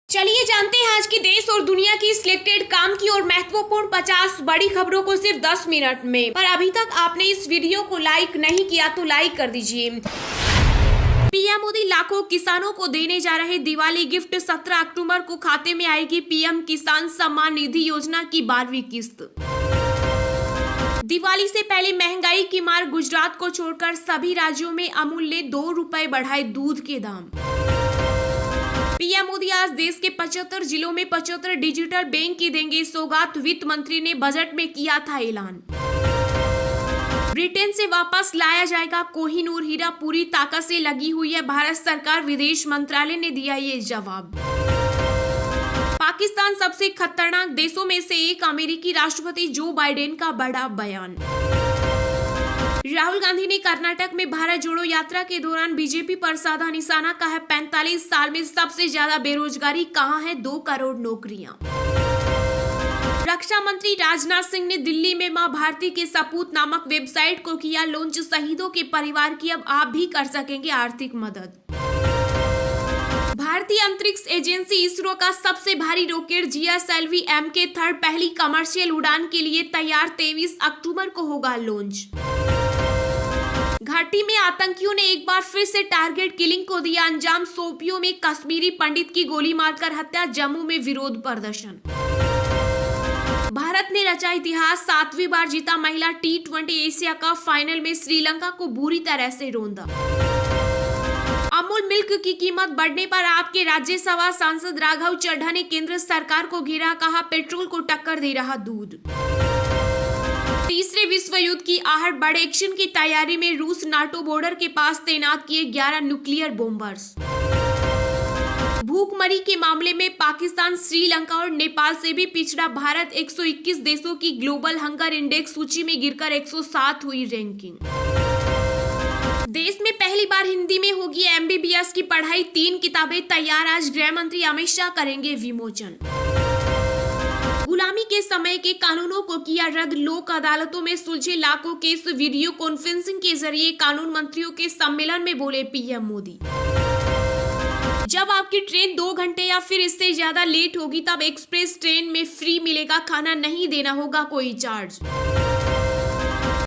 चलिए जानते हैं आज की देश और दुनिया की सिलेक्टेड काम की और महत्वपूर्ण 50 बड़ी खबरों को सिर्फ 10 मिनट में। पर अभी तक आपने इस वीडियो को लाइक नहीं किया तो लाइक कर दीजिए। पीएम मोदी लाखों किसानों को देने जा रहे दिवाली गिफ्ट। 17 अक्टूबर को खाते में आएगी पीएम किसान सम्मान निधि योजना की 12वीं किस्त। दिवाली से पहले महंगाई की मार, गुजरात को छोड़कर सभी राज्यों में अमूल ने 2 रुपए बढ़ाए दूध के दाम। पीएम मोदी आज देश के 75 जिलों में 75 डिजिटल बैंक की देंगे सौगात। वित्त मंत्री ने बजट में किया था ऐलान। ब्रिटेन से वापस लाया जाएगा कोहिनूर हीरा, पूरी ताकत से लगी हुई है भारत सरकार, विदेश मंत्रालय ने दिया ये जवाब। पाकिस्तान सबसे खतरनाक देशों में से एक, अमेरिकी राष्ट्रपति जो बाइडेन का बड़ा बयान। राहुल गांधी ने कर्नाटक में भारत जोड़ो यात्रा के दौरान बीजेपी पर साधा निशाना, कहा 45 साल में सबसे ज्यादा बेरोजगारी कहां है, 2 करोड़ नौकरियां। रक्षा मंत्री राजनाथ सिंह ने दिल्ली में मां भारती के सपूत नामक वेबसाइट को किया लॉन्च। शहीदों के परिवार की अब आप भी कर सकेंगे आर्थिक मदद। भारतीय अंतरिक्ष एजेंसी इसरो का सबसे भारी रॉकेट GSLV Mk3 पहली कमर्शियल उड़ान के लिए तैयार। 23 अक्टूबर को होगा लॉन्च। घाटी में आतंकियों ने एक बार फिर से टारगेट किलिंग को दिया अंजाम। सोपियों में कश्मीरी पंडित की गोली मारकर हत्या, जम्मू में विरोध प्रदर्शन। भारत ने रचा इतिहास, 7वीं बार जीता महिला T20 एशिया कप। फाइनल में श्रीलंका को बुरी तरह से रौंदा। अमूल मिल्क की कीमत बढ़ने पर आपके राज्यसभा सांसद राघव चड्ढा ने केंद्र सरकार को घेरा, कहा पेट्रोल को टक्कर दे रहा दूध। तीसरे विश्व युद्ध की आहट, बड़े एक्शन की तैयारी में रूस। नाटो बॉर्डर के पास तैनात किए 11 न्यूक्लियर बॉम्बर्स। भूखमरी के मामले में पाकिस्तान, श्रीलंका और नेपाल से भी पिछड़ा भारत। 121 देशों की ग्लोबल हंगर इंडेक्स सूची में गिरकर 107 हुई रैंकिंग। देश में पहली बार हिंदी में होगी MBBS की पढ़ाई, 3 किताबें तैयार। आज गृह मंत्री अमित शाह करेंगे विमोचन। गुलामी के समय के कानूनों को किया रद्द, लोक अदालतों में सुलझे लाखों केस। वीडियो कॉन्फ्रेंसिंग के जरिए कानून मंत्रियों के सम्मेलन में बोले पीएम मोदी। जब आपकी ट्रेन 2 घंटे या फिर इससे ज्यादा लेट होगी तब एक्सप्रेस ट्रेन में फ्री मिलेगा खाना, नहीं देना होगा कोई चार्ज।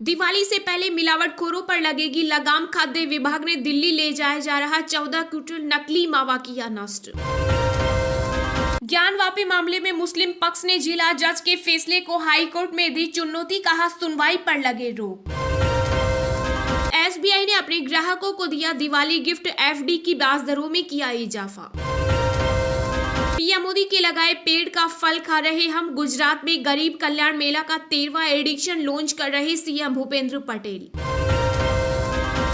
दिवाली से पहले मिलावटखोरों पर लगेगी लगाम। खाद्य विभाग ने दिल्ली ले जाया जा रहा 14 क्विंटल नकली मावा किया नष्ट। ज्ञानवापी मामले में मुस्लिम पक्ष ने जिला जज के फैसले को हाईकोर्ट में दी चुनौती, कहा सुनवाई पर लगे रोक। SBI ने अपने ग्राहकों को दिया दिवाली गिफ्ट, FD की ब्याज दरों में किया इजाफा। पीएम मोदी के लगाए पेड़ का फल खा रहे हम, गुजरात में गरीब कल्याण मेला का 13वां एडिशन लॉन्च कर रहे सीएम भूपेंद्र पटेल।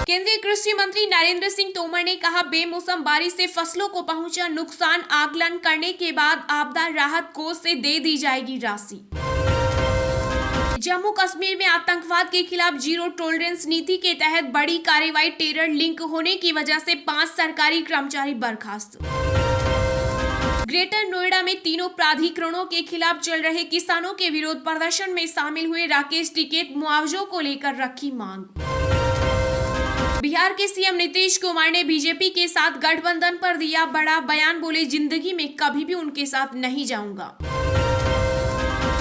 केंद्रीय कृषि मंत्री नरेंद्र सिंह तोमर ने कहा बेमौसम बारिश से फसलों को पहुंचा नुकसान, आकलन करने के बाद आपदा राहत कोष से दे दी जाएगी राशि। जम्मू कश्मीर में आतंकवाद के खिलाफ जीरो टॉलरेंस नीति के तहत बड़ी कार्रवाई, टेरर लिंक होने की वजह से 5 सरकारी कर्मचारी बर्खास्त। ग्रेटर नोएडा में तीनों प्राधिकरणों के खिलाफ चल रहे किसानों के विरोध प्रदर्शन में शामिल हुए राकेश टिकैत, मुआवजों को लेकर रखी मांग। बिहार के सीएम नीतीश कुमार ने बीजेपी के साथ गठबंधन पर दिया बड़ा बयान, बोले जिंदगी में कभी भी उनके साथ नहीं जाऊंगा।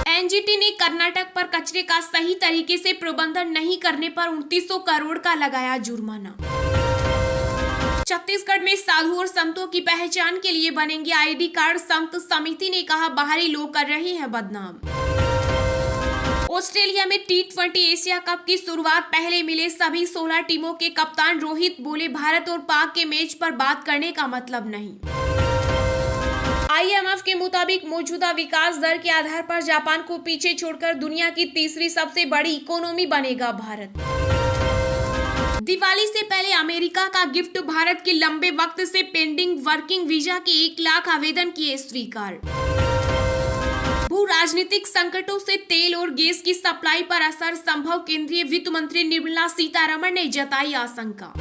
एनजीटी ने कर्नाटक पर कचरे का सही तरीके से प्रबंधन नहीं करने पर 2900 करोड़ का लगाया जुर्माना। छत्तीसगढ़ में साधु और संतों की पहचान के लिए बनेंगे ID कार्ड, संत समिति ने कहा बाहरी लोग कर रहे हैं बदनाम। ऑस्ट्रेलिया में T20 एशिया कप की शुरुआत, पहले मिले सभी 16 टीमों के कप्तान। रोहित बोले भारत और पाक के मैच पर बात करने का मतलब नहीं। IMF के मुताबिक मौजूदा विकास दर के आधार पर जापान को पीछे छोड़कर दुनिया की तीसरी सबसे बड़ी इकोनॉमी बनेगा भारत। दिवाली से पहले अमेरिका का गिफ्ट, भारत के लंबे वक्त से पेंडिंग वर्किंग वीजा के 1 लाख आवेदन किए स्वीकार। भू राजनीतिक संकटों से तेल और गैस की सप्लाई पर असर संभव, केंद्रीय वित्त मंत्री निर्मला सीतारमण ने जताई आशंका।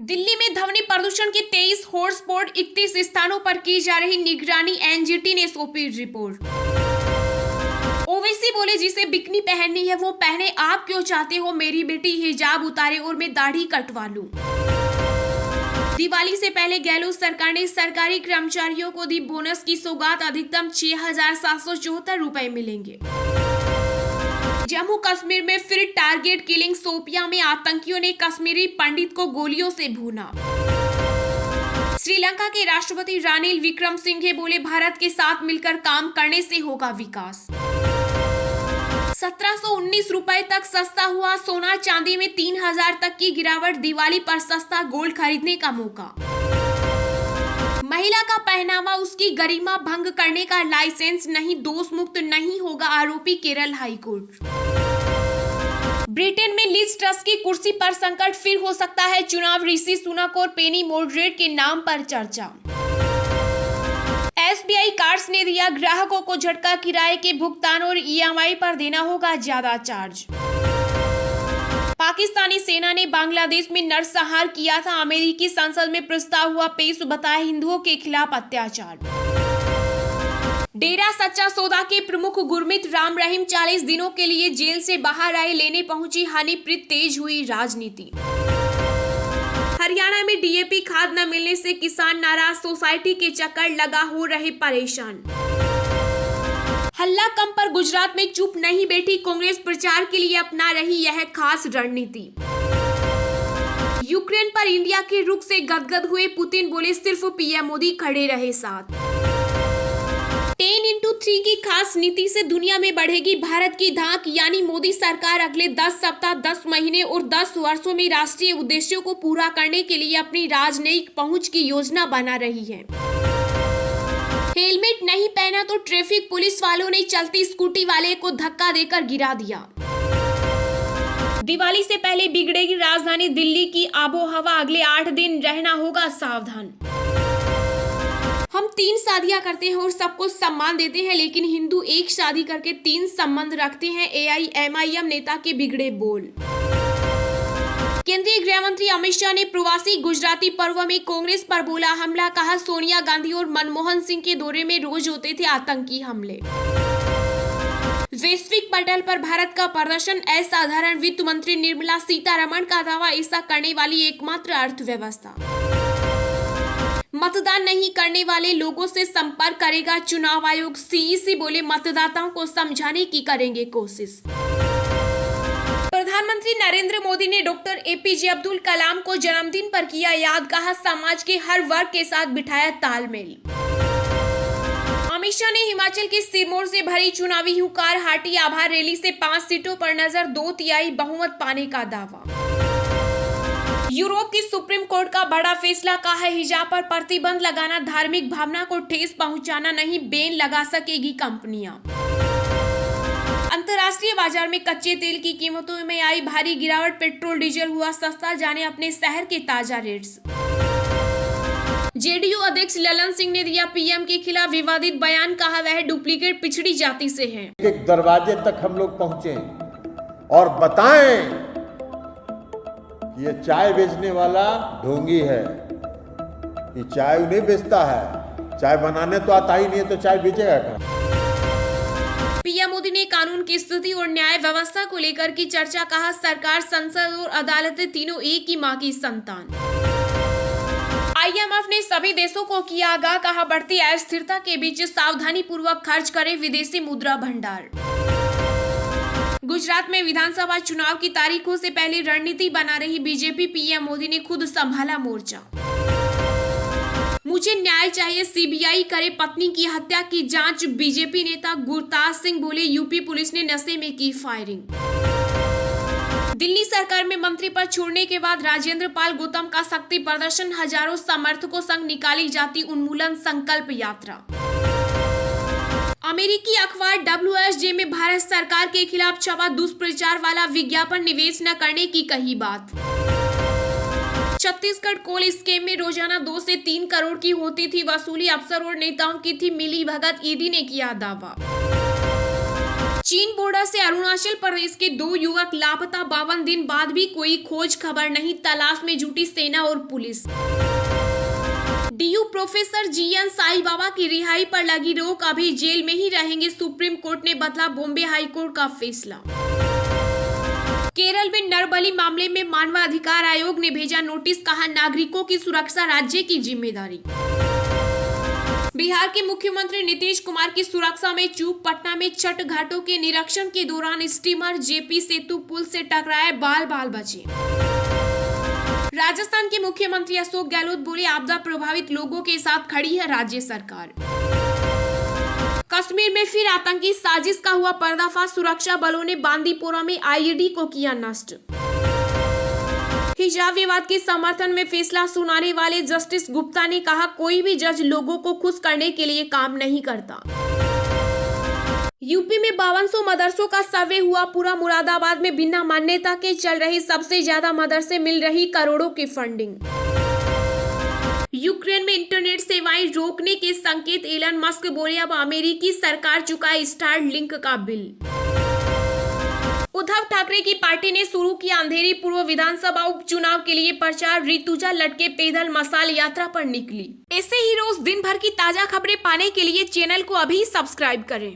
दिल्ली में ध्वनि प्रदूषण के 23 हॉटस्पॉट, 31 स्थानों पर की जा रही निगरानी, एनजीटी ने सौंपी रिपोर्ट। ओवैसी बोले जिसे बिकनी पहननी है वो पहने, आप क्यों चाहते हो मेरी बेटी हिजाब उतारे और मैं दाढ़ी कटवा लूं। दिवाली से पहले गहलोत सरकार ने सरकारी कर्मचारियों को दी बोनस की सौगात, अधिकतम 6,774 रुपए मिलेंगे। जम्मू कश्मीर में फिर टारगेट किलिंग, शोपियां में आतंकियों ने कश्मीरी पंडित को गोलियों से भूना। श्रीलंका के राष्ट्रपति रानिल विक्रमसिंघे बोले, भारत के साथ मिलकर काम करने से होगा विकास। 1719 रुपए तक सस्ता हुआ सोना, चांदी में 3000 तक की गिरावट, दिवाली पर सस्ता गोल्ड खरीदने का मौका। महिला का पहनावा उसकी गरिमा भंग करने का लाइसेंस नहीं, दोष मुक्त नहीं होगा आरोपी, केरल हाईकोर्ट। ब्रिटेन में लिज ट्रस की कुर्सी पर संकट, फिर हो सकता है चुनाव, ऋषि सुनक और पेनी मोडरेट के नाम पर चर्चा। SBI कार्ड्स ने दिया ग्राहकों को झटका, किराए के भुगतान और EMI पर देना होगा ज्यादा चार्ज। पाकिस्तानी सेना ने बांग्लादेश में नरसंहार किया था, अमेरिकी संसद में प्रस्ताव हुआ पेश, बताया हिंदुओं के खिलाफ अत्याचार। डेरा सच्चा सौदा के प्रमुख गुरमीत राम रहीम 40 दिनों के लिए जेल से बाहर आए, लेने पहुंची हनीप्रीत, तेज हुई राजनीति। हरियाणा में DAP खाद न मिलने से किसान नाराज, सोसाइटी के चक्कर लगा हो रहे परेशान। हल्ला कम पर गुजरात में चुप नहीं बैठी कांग्रेस, प्रचार के लिए अपना रही यह खास रणनीति। यूक्रेन पर इंडिया के रुख से गदगद हुए पुतिन, बोले सिर्फ PM मोदी खड़े रहे साथ। 10x3 की खास नीति से दुनिया में बढ़ेगी भारत की धाक, यानी मोदी सरकार अगले 10 सप्ताह, 10 महीने और 10 वर्षों में राष्ट्रीय उद्देश्यों को पूरा करने के लिए अपनी राजनयिक पहुंच की योजना बना रही है। हेलमेट नहीं पहना तो ट्रैफिक पुलिस वालों ने चलती स्कूटी वाले को धक्का देकर गिरा दिया। दिवाली से पहले बिगड़ेगी राजधानी दिल्ली की आबोहवा, अगले 8 दिन रहना होगा सावधान। हम 3 शादियां करते हैं और सबको सम्मान देते हैं, लेकिन हिंदू एक शादी करके 3 संबंध रखते हैं, AIMIM नेता के बिगड़े बोल। केंद्रीय गृह मंत्री अमित शाह ने प्रवासी गुजराती पर्व में कांग्रेस पर बोला हमला, कहा सोनिया गांधी और मनमोहन सिंह के दौरे में रोज होते थे आतंकी हमले। वैश्विक पटल पर भारत का प्रदर्शन असाधारण, वित्त मंत्री निर्मला सीतारमण का दावा, ऐसा करने वाली एकमात्र अर्थव्यवस्था। मतदान नहीं करने वाले लोगों से संपर्क करेगा चुनाव आयोग, CEC बोले मतदाताओं को समझाने की करेंगे कोशिश। प्रधानमंत्री नरेंद्र मोदी ने डॉक्टर APJ अब्दुल कलाम को जन्मदिन पर किया याद, कहा समाज के हर वर्ग के साथ बिठाया तालमेल। अमित शाह ने हिमाचल के सिरमौर से भरी चुनावी हुंकार, हाटी आभार रैली से 5 सीटों पर नजर, 2/3 बहुमत पाने का दावा। यूरोप की सुप्रीम कोर्ट का बड़ा फैसला, कहा है हिजाब पर प्रतिबंध लगाना धार्मिक भावना को ठेस पहुंचाना नहीं, बैन लगा सकेगी कंपनियां। अंतर्राष्ट्रीय बाजार में कच्चे तेल की कीमतों में आई भारी गिरावट, पेट्रोल डीजल हुआ सस्ता, जाने अपने शहर के ताजा रेट्स। JDU अध्यक्ष ललन सिंह ने दिया PM के खिलाफ विवादित बयान, कहा वह डुप्लीकेट पिछड़ी जाति से है। एक दरवाजे तक हम लोग पहुंचे और बताएं कि ये चाय बेचने वाला ढोंगी है, ये चाय नहीं बेचता है, चाय बनाने तो आता ही नहीं है तो चाय बेचेगा कहाँ। PM मोदी ने कानून की स्थिति और न्याय व्यवस्था को लेकर की चर्चा, कहा सरकार, संसद और अदालतें तीनों एक ही मां की संतान। IMF ने सभी देशों को किया आगाह, कहा बढ़ती अस्थिरता के बीच सावधानी पूर्वक खर्च करें विदेशी मुद्रा भंडार। गुजरात में विधानसभा चुनाव की तारीखों से पहले रणनीति बना रही BJP, PM मोदी ने खुद संभाला मोर्चा। मुझे न्याय चाहिए, CBI करे पत्नी की हत्या की जांच, BJP नेता गुरताज सिंह बोले यूपी पुलिस ने नशे में की फायरिंग। दिल्ली सरकार में मंत्री पद छोड़ने के बाद राजेंद्र पाल गौतम का शक्ति प्रदर्शन, हजारों समर्थकों संग निकाली जाती उन्मूलन संकल्प यात्रा। अमेरिकी अखबार WSJ में भारत सरकार के खिलाफ छपा दुष्प्रचार वाला विज्ञापन, निवेश न करने की कही बात। छत्तीसगढ़ कोल स्कीम में रोजाना 2 से 3 करोड़ की होती थी वसूली, अफसर और नेताओं की थी मिली भगत, ED ने किया दावा। चीन बॉर्डर से अरुणाचल प्रदेश के 2 युवक लापता, 52 दिन बाद भी कोई खोज खबर नहीं, तलाश में जुटी सेना और पुलिस। DU professor GN Sai Baba की रिहाई पर लगी रोक, अभी जेल में ही रहेंगे, सुप्रीम कोर्ट ने बदला बॉम्बे हाई कोर्ट का फैसला। केरल में नरबली मामले में मानवाधिकार आयोग ने भेजा नोटिस, कहा नागरिकों की सुरक्षा राज्य की जिम्मेदारी। बिहार के मुख्यमंत्री नीतीश कुमार की सुरक्षा में चूक, पटना में छठ घाटों के निरीक्षण के दौरान स्टीमर जेपी सेतु पुल से टकराए, बाल बचे। राजस्थान के मुख्यमंत्री अशोक गहलोत बोले, आपदा प्रभावित लोगों के साथ खड़ी है राज्य सरकार। कश्मीर में फिर आतंकी साजिश का हुआ पर्दाफाश, सुरक्षा बलों ने बांदीपोरा में आईईडी को किया नष्ट। हिजाब विवाद के समर्थन में फैसला सुनाने वाले जस्टिस गुप्ता ने कहा, कोई भी जज लोगों को खुश करने के लिए काम नहीं करता। यूपी में 5200 मदरसों का सर्वे हुआ पूरा, मुरादाबाद में बिना मान्यता के चल रही सबसे ज्यादा मदरसे मिल रही करोड़ों की फंडिंग। यूक्रेन में इंटरनेट सेवाएं रोकने के संकेत, एलन मस्क बोले, अब अमेरिकी सरकार चुकाए स्टारलिंक का बिल। उद्धव ठाकरे की पार्टी ने शुरू किया अंधेरी पूर्व विधानसभा उपचुनाव के लिए प्रचार, ऋतुजा लटके पैदल मशाल यात्रा पर निकली। ऐसे ही रोज दिन भर की ताजा खबरें पाने के लिए चैनल को अभी सब्सक्राइब करें।